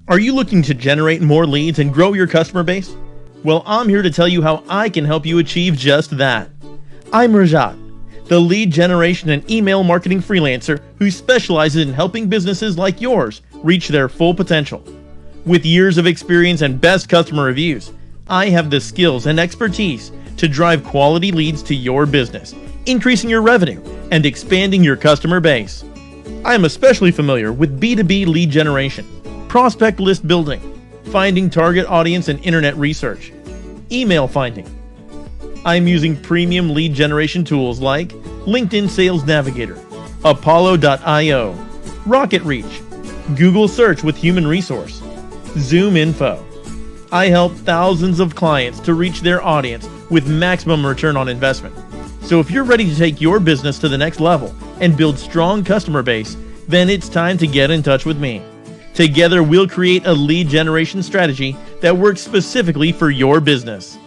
Are you looking to generate more leads and grow your customer base? Well, I'm here to tell you how I can help you achieve just that. I'm Rajat, the lead generation and email marketing freelancer who specializes in helping businesses like yours reach their full potential. With years of experience and best customer reviews, I have the skills and expertise to drive quality leads to your business, increasing your revenue and expanding your customer base. I am especially familiar with B2B lead generation, prospect list building, finding target audience and internet research, email finding. I'm using premium lead generation tools like LinkedIn Sales Navigator, Apollo.io, Rocket Reach, Google Search with Human Resource, Zoom Info. I help thousands of clients to reach their audience with maximum return on investment. So if you're ready to take your business to the next level and build strong customer base, then it's time to get in touch with me. Together, we'll create a lead generation strategy that works specifically for your business.